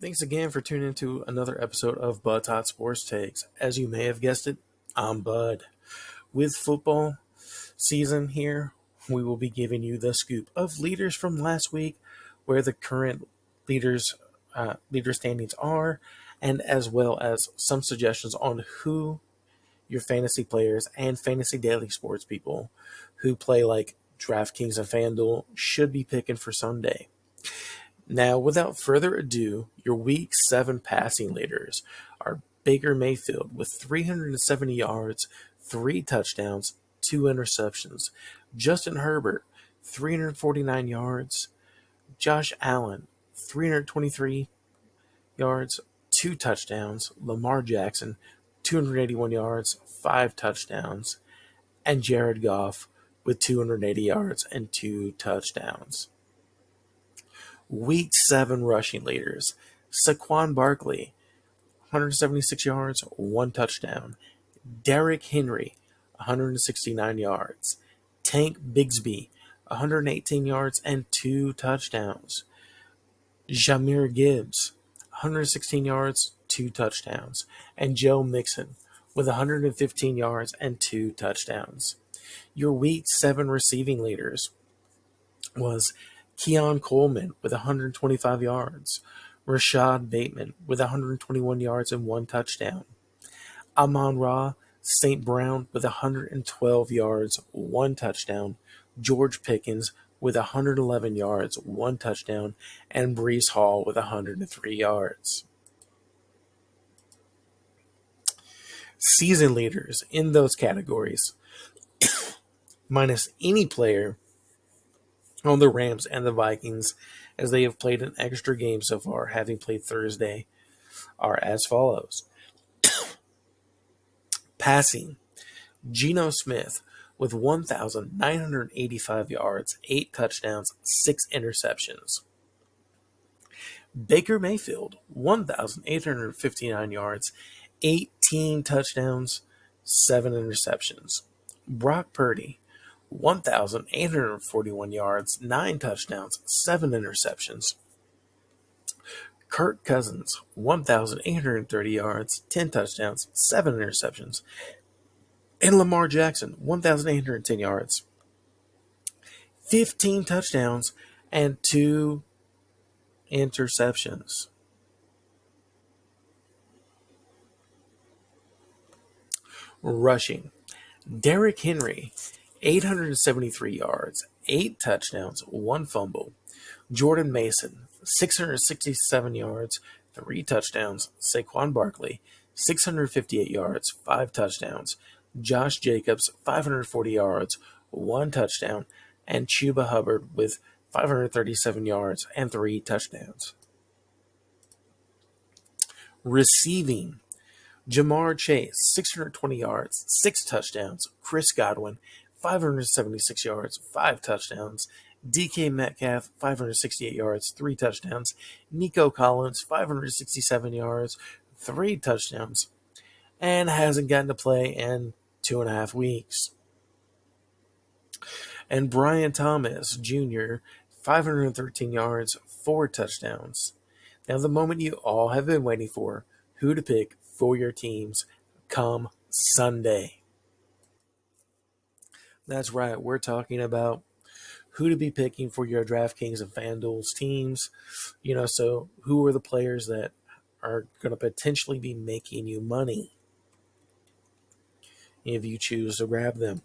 Thanks again for tuning into another episode of Bud's Hot Sports Takes. As you may have guessed it, I'm Bud. With football season here, we will be giving you the scoop of leaders from last week, where the current leader standings are, and as well as some suggestions on who your fantasy players and fantasy daily sports people who play like DraftKings and FanDuel should be picking for Sunday. Now, without further ado, your Week 7 passing leaders are Baker Mayfield with 370 yards, 3 touchdowns, 2 interceptions. Justin Herbert, 349 yards. Josh Allen, 323 yards, 2 touchdowns. Lamar Jackson, 281 yards, 5 touchdowns. And Jared Goff with 280 yards and 2 touchdowns. Week 7 rushing leaders. Saquon Barkley, 176 yards, 1 touchdown. Derrick Henry, 169 yards. Tank Bigsby, 118 yards and 2 touchdowns. Jahmyr Gibbs, 116 yards, 2 touchdowns. And Joe Mixon with 115 yards and 2 touchdowns. Your Week 7 receiving leaders was Keon Coleman with 125 yards, Rashad Bateman with 121 yards and 1 touchdown, Amon-Ra St. Brown with 112 yards, 1 touchdown, George Pickens with 111 yards, 1 touchdown, and Breece Hall with 103 yards. Season leaders in those categories, minus any player on the Rams and the Vikings, as they have played an extra game so far, having played Thursday, are as follows. Passing, Geno Smith with 1,985 yards, 8 touchdowns, 6 interceptions. Baker Mayfield, 1,859 yards, 18 touchdowns, 7 interceptions. Brock Purdy, 1,841 yards, 9 touchdowns, 7 interceptions. Kirk Cousins, 1,830 yards, 10 touchdowns, 7 interceptions. And Lamar Jackson, 1,810 yards, 15 touchdowns, and 2 interceptions. Rushing, Derrick Henry, 873 yards, 8 touchdowns, 1 fumble. Jordan Mason, 667 yards, 3 touchdowns. Saquon Barkley, 658 yards, 5 touchdowns. Josh Jacobs, 540 yards, 1 touchdown. And Chuba Hubbard with 537 yards and 3 touchdowns. Receiving, Jamar Chase, 620 yards, 6 touchdowns. Chris Godwin, 576 yards, 5 touchdowns. DK Metcalf, 568 yards, 3 touchdowns. Nico Collins, 567 yards, 3 touchdowns. And hasn't gotten to play in 2.5 weeks. And Brian Thomas Jr., 513 yards, 4 touchdowns. Now, the moment you all have been waiting for, who to pick for your teams come Sunday. That's right, we're talking about who to be picking for your DraftKings and FanDuel's teams. So who are the players that are going to potentially be making you money if you choose to grab them.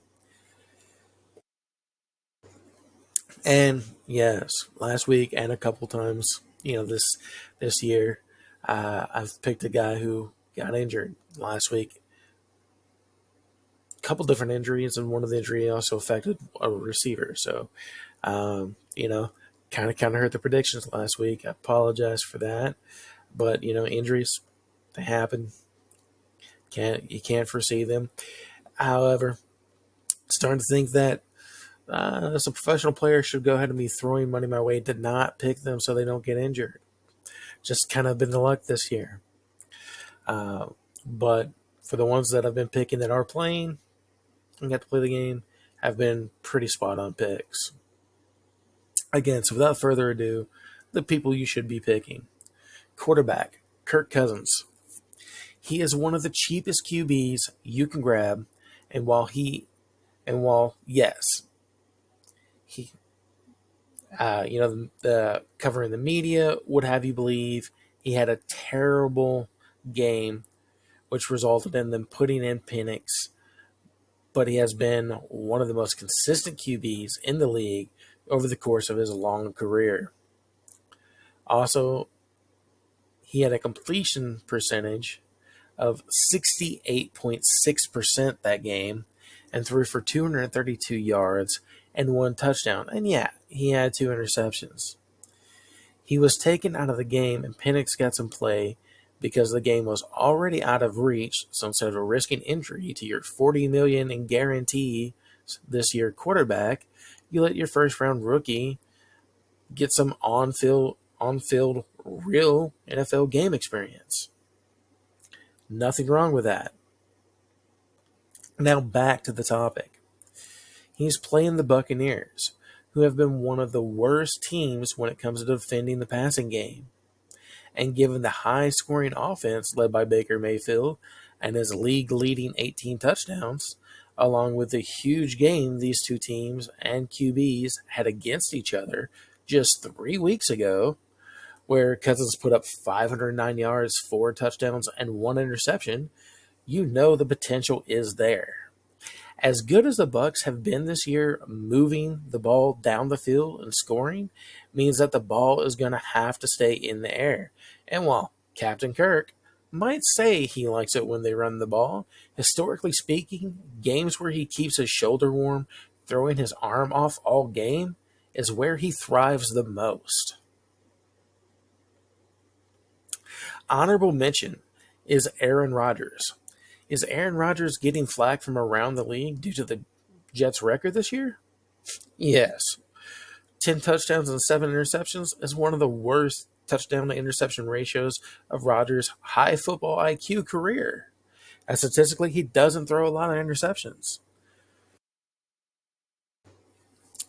And yes, last week and a couple times, this year, I've picked a guy who got injured last week. A couple different injuries, and one of the injuries also affected a receiver. So, kind of hurt the predictions last week. I apologize for that, but injuries, they happen. You can't foresee them. However, starting to think that as a professional player should go ahead and be throwing money my way to not pick them so they don't get injured. Just kind of been the luck this year. But for the ones that I've been picking that are playing and got to play the game, have been pretty spot on picks. Again, so without further ado, the people you should be picking. Quarterback, Kirk Cousins. He is one of the cheapest QBs you can grab, and while yes, he the covering the media would have you believe he had a terrible game, which resulted in them putting in Penix. But he has been one of the most consistent QBs in the league over the course of his long career. Also, he had a completion percentage of 68.6% that game and threw for 232 yards and 1 touchdown. And yeah, he had 2 interceptions. He was taken out of the game and Penix got some play because the game was already out of reach. So instead of risking injury to your $40 million in guarantee this year quarterback, you let your first round rookie get some on-field real NFL game experience. Nothing wrong with that. Now back to the topic. He's playing the Buccaneers, who have been one of the worst teams when it comes to defending the passing game. And given the high-scoring offense led by Baker Mayfield and his league-leading 18 touchdowns, along with the huge game these two teams and QBs had against each other just 3 weeks ago, where Cousins put up 509 yards, 4 touchdowns, and 1 interception, you know the potential is there. As good as the Bucs have been this year, moving the ball down the field and scoring means that the ball is going to have to stay in the air. And while Captain Kirk might say he likes it when they run the ball, historically speaking, games where he keeps his shoulder warm, throwing his arm off all game, is where he thrives the most. Honorable mention is Aaron Rodgers. Is Aaron Rodgers getting flack from around the league due to the Jets' record this year? Yes. 10 touchdowns and 7 interceptions is one of the worst touchdown to interception ratios of Rodgers' high football IQ career. And statistically, he doesn't throw a lot of interceptions.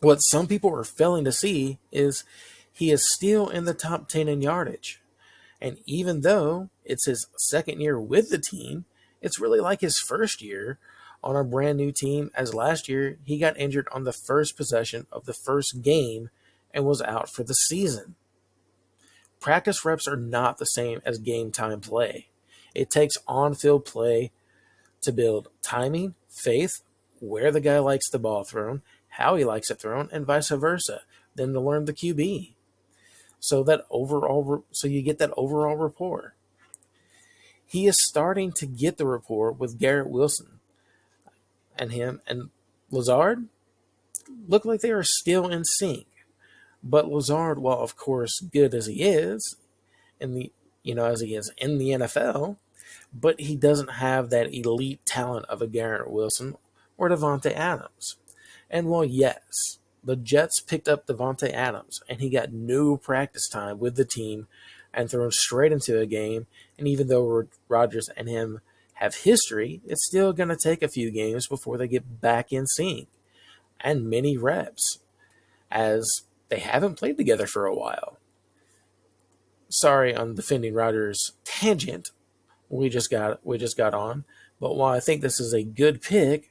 What some people are failing to see is he is still in the top 10 in yardage. And even though it's his second year with the team, it's really like his first year on a brand new team, as last year he got injured on the first possession of the first game and was out for the season. Practice reps are not the same as game time play. It takes on-field play to build timing, faith, where the guy likes the ball thrown, how he likes it thrown, and vice versa, then to learn the QB. So you get that overall rapport. He is starting to get the rapport with Garrett Wilson, and him and Lazard look like they are still in sync. But Lazard, while of course good as he is in the as he is in the NFL, but he doesn't have that elite talent of a Garrett Wilson or Davante Adams. And while yes, the Jets picked up Davante Adams and he got no practice time with the team and thrown straight into a game, and even though Rodgers and him have history, it's still going to take a few games before they get back in sync, and many reps, as they haven't played together for a while. Sorry on defending Rodgers tangent we just got on, but while I think this is a good pick,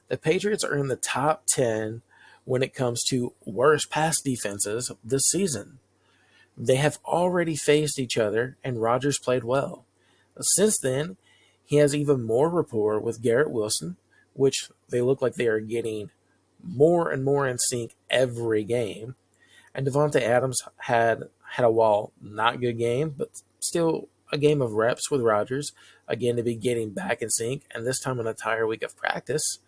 the Patriots are in the top 10 when it comes to worst pass defenses this season. They have already faced each other, and Rodgers played well. Since then, he has even more rapport with Garrett Wilson, which they look like they are getting more and more in sync every game. And Davante Adams had a while not good game, but still a game of reps with Rodgers, again to be getting back in sync, and this time an entire week of practice.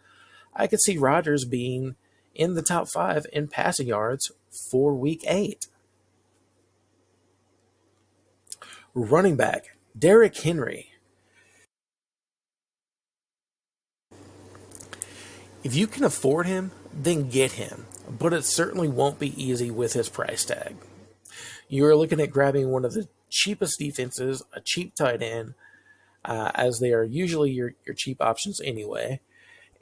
I could see Rodgers being in the top 5 in passing yards for week 8. Running back, Derrick Henry. If you can afford him, then get him, but it certainly won't be easy with his price tag. You are looking at grabbing one of the cheapest defenses, a cheap tight end, as they are usually your cheap options anyway,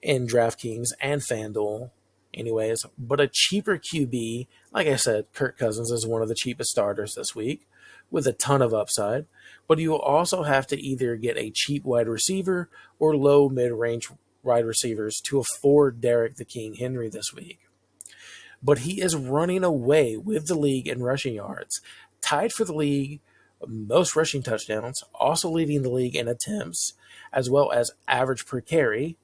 in DraftKings and FanDuel. anyways. But a cheaper QB, like I said, Kirk Cousins is one of the cheapest starters this week with a ton of upside. But you will also have to either get a cheap wide receiver or low mid range wide receivers to afford Derek the King Henry this week. But he is running away with the league in rushing yards, tied for the league most rushing touchdowns, also leading the league in attempts, as well as average per carry.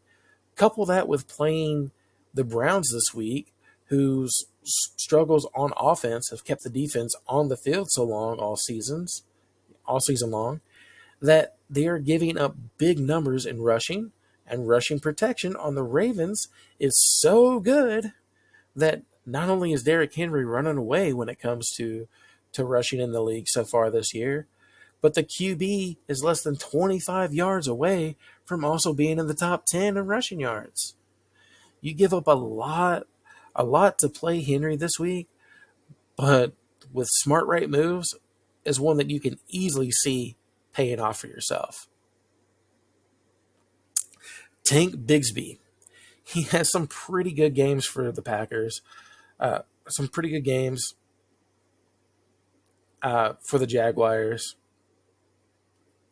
Couple that with playing the Browns this week, whose struggles on offense have kept the defense on the field so long all season long, that they are giving up big numbers in rushing, and rushing protection on the Ravens is so good that not only is Derrick Henry running away when it comes to rushing in the league so far this year, but the QB is less than 25 yards away from also being in the top 10 in rushing yards. You give up a lot to play Henry this week, but with smart right moves is one that you can easily see paying off for yourself. Tank Bigsby. He has some pretty good games for the Packers. Some pretty good games for the Jaguars.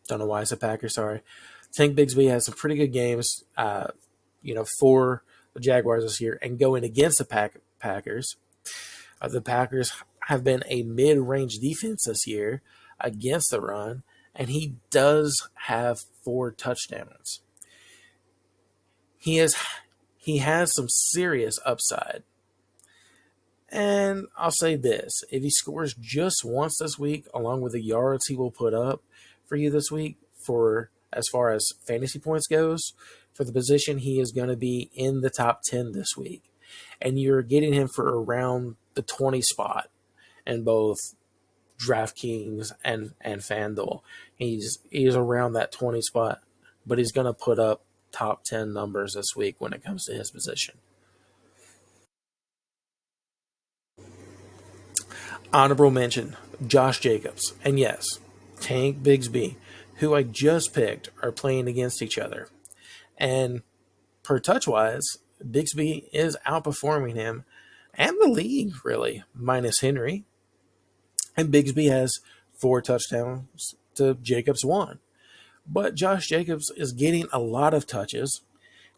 Don't know why I said Packers, sorry. Tank Bigsby has some pretty good games, for the Jaguars this year. And going against the Packers, the Packers have been a mid-range defense this year against the run, and he does have 4 touchdowns. He has some serious upside. And I'll say this, if he scores just once this week, along with the yards he will put up for you this week, for as far as fantasy points goes, for the position, he is going to be in the top 10 this week. And you're getting him for around the 20 spot in both DraftKings and FanDuel. He's around that 20 spot, but he's going to put up top 10 numbers this week when it comes to his position. Honorable mention, Josh Jacobs. And yes, Tank Bigsby, who I just picked, are playing against each other. And per touch-wise, Bigsby is outperforming him and the league, really, minus Henry. And Bigsby has 4 touchdowns to Jacobs 1. But Josh Jacobs is getting a lot of touches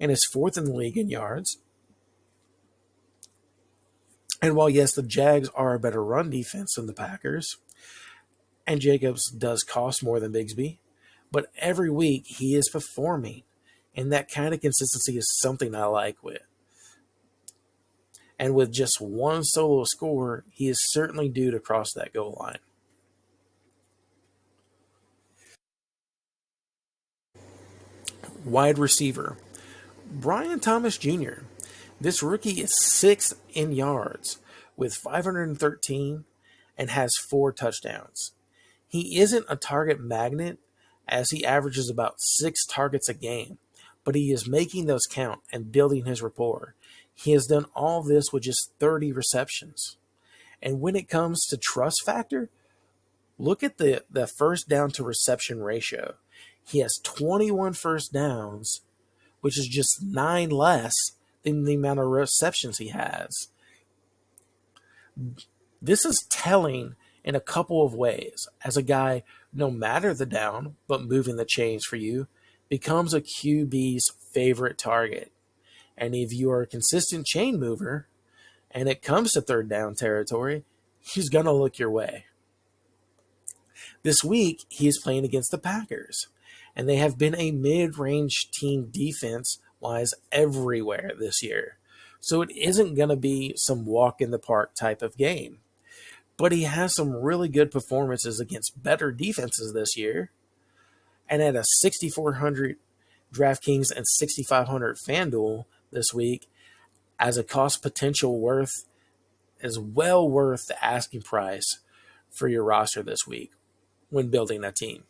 and is 4th in the league in yards. And while, yes, the Jags are a better run defense than the Packers, and Jacobs does cost more than Bigsby, but every week he is performing, and that kind of consistency is something I like with. And with just one solo score, he is certainly due to cross that goal line. Wide receiver, Brian Thomas Jr. This rookie is 6th in yards with 513 and has 4 touchdowns. He isn't a target magnet as he averages about 6 targets a game, but he is making those count and building his rapport. He has done all this with just 30 receptions. And when it comes to trust factor, look at the first down to reception ratio. He has 21 first downs, which is just 9 less than the amount of receptions he has. This is telling in a couple of ways, as a guy, no matter the down, but moving the chains for you, becomes a QB's favorite target. And if you are a consistent chain mover, and it comes to third down territory, he's going to look your way. This week, he is playing against the Packers, and they have been a mid-range team defense-wise everywhere this year. So it isn't going to be some walk-in-the-park type of game. But he has some really good performances against better defenses this year. And at a 6,400 DraftKings and 6,500 FanDuel this week, as a cost potential worth, is well worth the asking price for your roster this week when building a team.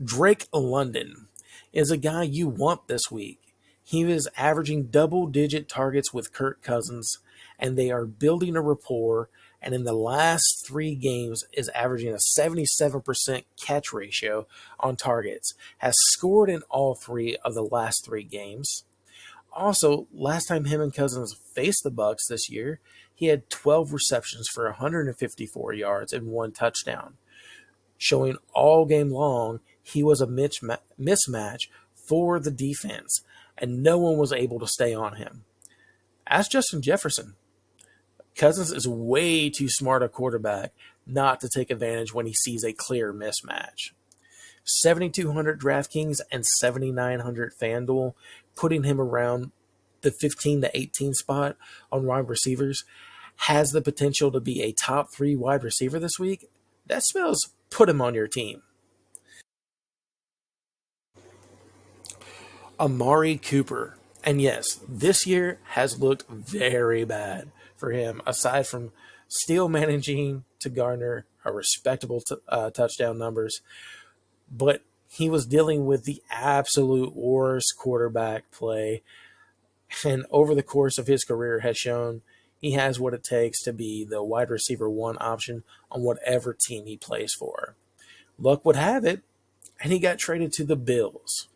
Drake London is a guy you want this week. He is averaging double-digit targets with Kirk Cousins, and they are building a rapport, and in the last 3 games is averaging a 77% catch ratio on targets, has scored in all 3 of the last 3 games, Also, last time him and Cousins faced the Bucks this year, he had 12 receptions for 154 yards and one touchdown, showing all game long he was a mismatch for the defense, and no one was able to stay on him. Ask Justin Jefferson. Cousins is way too smart a quarterback not to take advantage when he sees a clear mismatch. 7,200 DraftKings and 7,900 FanDuel, putting him around the 15 to 18 spot on wide receivers, has the potential to be a top 3 wide receiver this week. That spells put him on your team. Amari Cooper. And yes, this year has looked very bad for him, aside from still managing to garner a respectable touchdown numbers. But he was dealing with the absolute worst quarterback play, and over the course of his career has shown he has what it takes to be the wide receiver one option on whatever team he plays for. Luck would have it, and he got traded to the Bills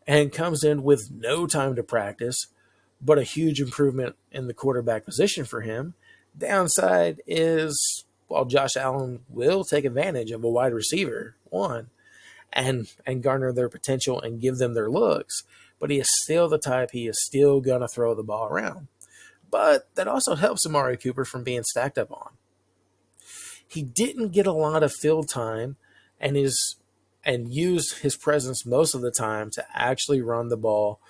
and comes in with no time to practice, but a huge improvement in the quarterback position for him. Downside is, while Josh Allen will take advantage of a wide receiver one and garner their potential and give them their looks, but he is still the type he is still going to throw the ball around. But that also helps Amari Cooper from being stacked up on. He didn't get a lot of field time and used his presence most of the time to actually run the ball,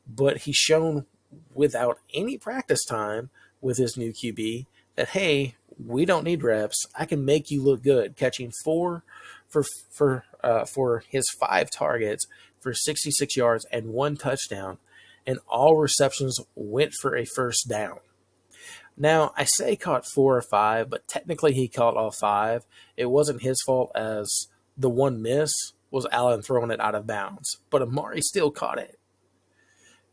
but he's shown without any practice time with his new QB that, hey, we don't need reps. I can make you look good, catching four for his 5 targets for 66 yards and 1 touchdown, and all receptions went for a first down. Now, I say caught 4 or 5, but technically he caught all 5. It wasn't his fault, as the one miss was Allen throwing it out of bounds, but Amari still caught it.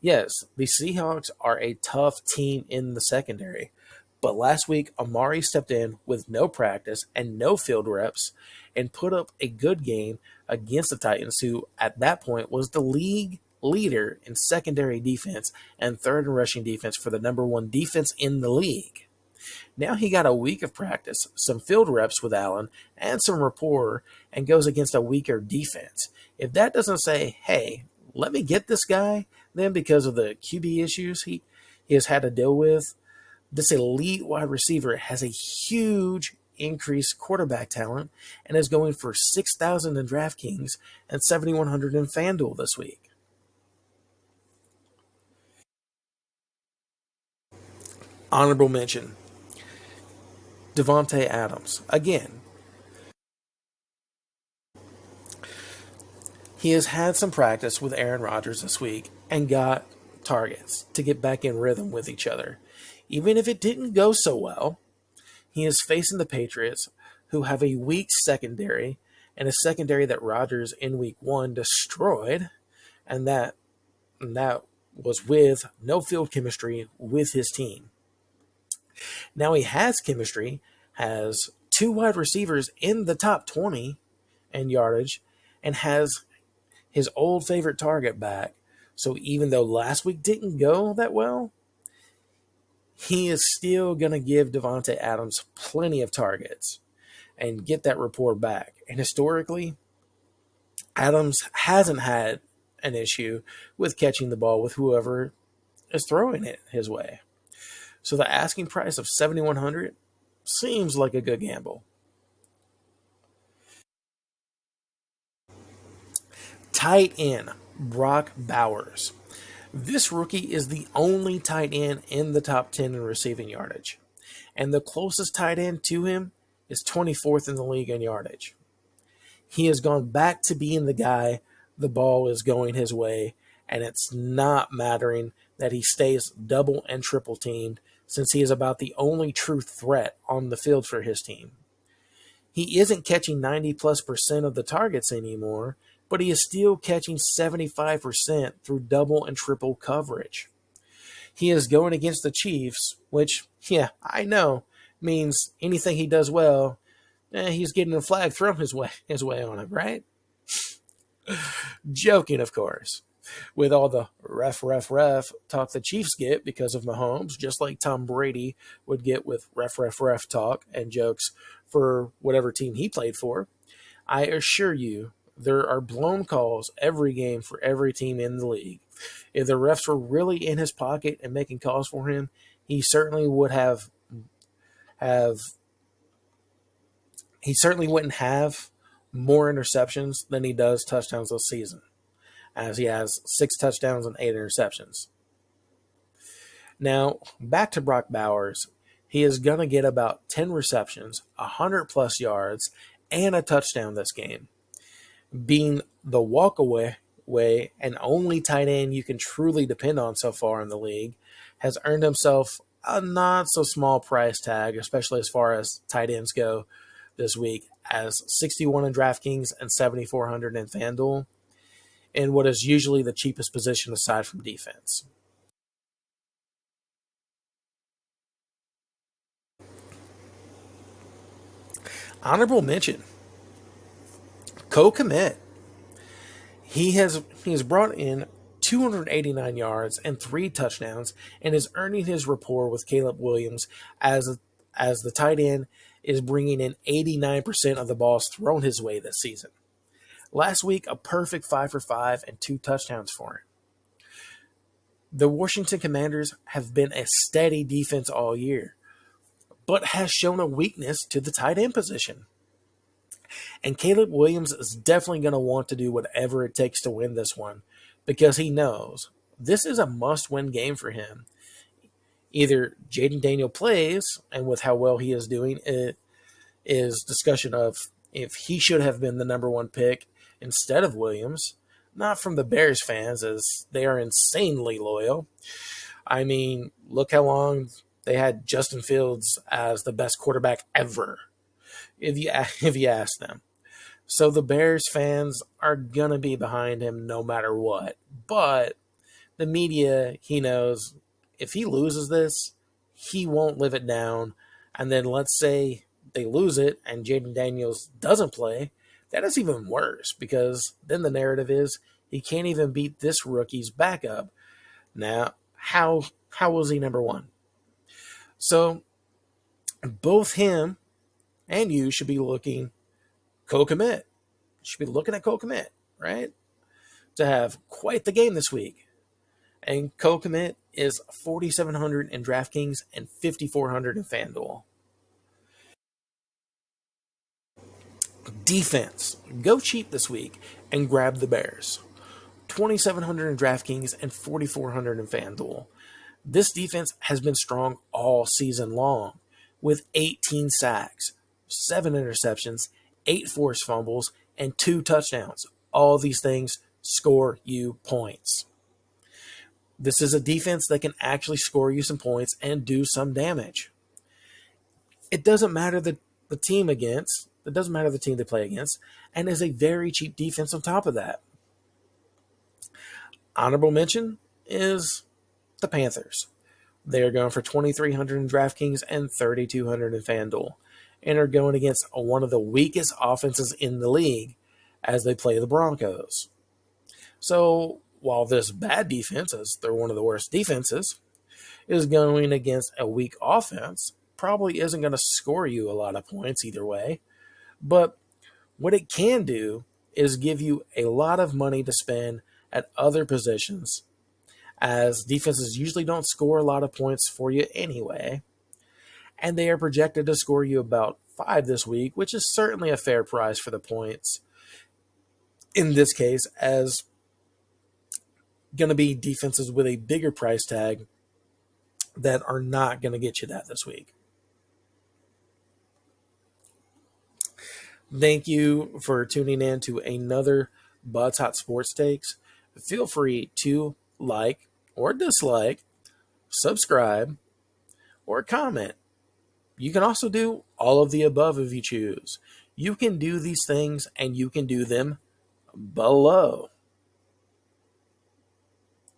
Yes, the Seahawks are a tough team in the secondary, but last week Amari stepped in with no practice and no field reps and put up a good game against the Titans, who at that point was the league leader in secondary defense and third in rushing defense for the number 1 defense in the league. Now he got a week of practice, some field reps with Allen, and some rapport, and goes against a weaker defense. If that doesn't say, hey, let me get this guy, then because of the QB issues he has had to deal with, this elite wide receiver has a huge increased quarterback talent and is going for 6,000 in DraftKings and 7,100 in FanDuel this week. Honorable mention, Davante Adams. Again, he has had some practice with Aaron Rodgers this week and got targets to get back in rhythm with each other. Even if it didn't go so well, he is facing the Patriots, who have a weak secondary, and a secondary that Rodgers in week 1 destroyed, and that was with no field chemistry with his team. Now he has chemistry, has 2 wide receivers in the top 20 in yardage, and has his old favorite target back. So even though last week didn't go that well, he is still going to give Davante Adams plenty of targets and get that rapport back. And historically, Adams hasn't had an issue with catching the ball with whoever is throwing it his way. So the asking price of $7,100 seems like a good gamble. Tight end, Brock Bowers. This rookie is the only tight end in the top 10 in receiving yardage, and the closest tight end to him is 24th in the league in yardage. He has gone back to being the guy the ball is going his way, and it's not mattering that he stays double and triple teamed, since he is about the only true threat on the field for his team. He isn't catching 90+% of the targets anymore, but he is still catching 75% through double and triple coverage. He is going against the Chiefs, which, yeah, I know, means anything he does well, he's getting a flag thrown his way on him, right? Joking, of course. with all the ref talk the Chiefs get because of Mahomes, just like Tom Brady would get with ref talk and jokes for whatever team he played for. I assure you, there are blown calls every game for every team in the league. If the refs were really in his pocket and making calls for him, he certainly would have he certainly wouldn't have more interceptions than he does touchdowns this season, as he has 6 touchdowns and 8 interceptions. Now, back to Brock Bowers. He is going to get about 10 receptions, 100 plus yards, and a touchdown this game. Being the walkaway and only tight end you can truly depend on so far in the league, has earned himself a not so small price tag, especially as far as tight ends go this week, as 61 in DraftKings and 7,400 in FanDuel, in what is usually the cheapest position aside from defense. Honorable mention, Cole Kmet. He has brought in 289 yards and 3 touchdowns and is earning his rapport with Caleb Williams as the tight end is bringing in 89% of the balls thrown his way this season. Last week, a perfect 5 for 5 and 2 touchdowns for him. The Washington Commanders have been a steady defense all year, but has shown a weakness to the tight end position. And Caleb Williams is definitely going to want to do whatever it takes to win this one, because he knows this is a must-win game for him. Either Jaden Daniel plays, and with how well he is doing, it is discussion of if he should have been the number 1 pick instead of Williams. Not from the Bears fans, as they are insanely loyal. I mean, look how long they had Justin Fields as the best quarterback ever, if you ask them. So the Bears fans are going to be behind him no matter what. But the media, he knows if he loses this, he won't live it down. And then let's say they lose it and Jaden Daniels doesn't play, that is even worse, because then the narrative is he can't even beat this rookie's backup. Now, how was he number 1? So both him and you should be looking Cole Kmet. Should be looking at Cole Kmet, right? To have quite the game this week. And Cole Kmet is 4,700 in DraftKings and 5,400 in FanDuel. Defense. Go cheap this week and grab the Bears. 2,700 in DraftKings and 4,400 in FanDuel. This defense has been strong all season long, with 18 sacks, 7 interceptions, 8 forced fumbles, and 2 touchdowns. All these things score you points. This is a defense that can actually score you some points and do some damage. It doesn't matter the team against. It doesn't matter the team they play against, and is a very cheap defense on top of that. Honorable mention is the Panthers. They are going for 2,300 in DraftKings and 3,200 in FanDuel, and are going against one of the weakest offenses in the league as they play the Broncos. So while this bad defense, as they're one of the worst defenses, is going against a weak offense, probably isn't going to score you a lot of points either way. But what it can do is give you a lot of money to spend at other positions, as defenses usually don't score a lot of points for you anyway. And they are projected to score you about 5 this week, which is certainly a fair price for the points. In this case, as going to be defenses with a bigger price tag that are not going to get you that this week. Thank you for tuning in to another Bud's Hot Sports Takes. Feel free to like or dislike, subscribe, or comment. You can also do all of the above if you choose. You can do these things and you can do them below.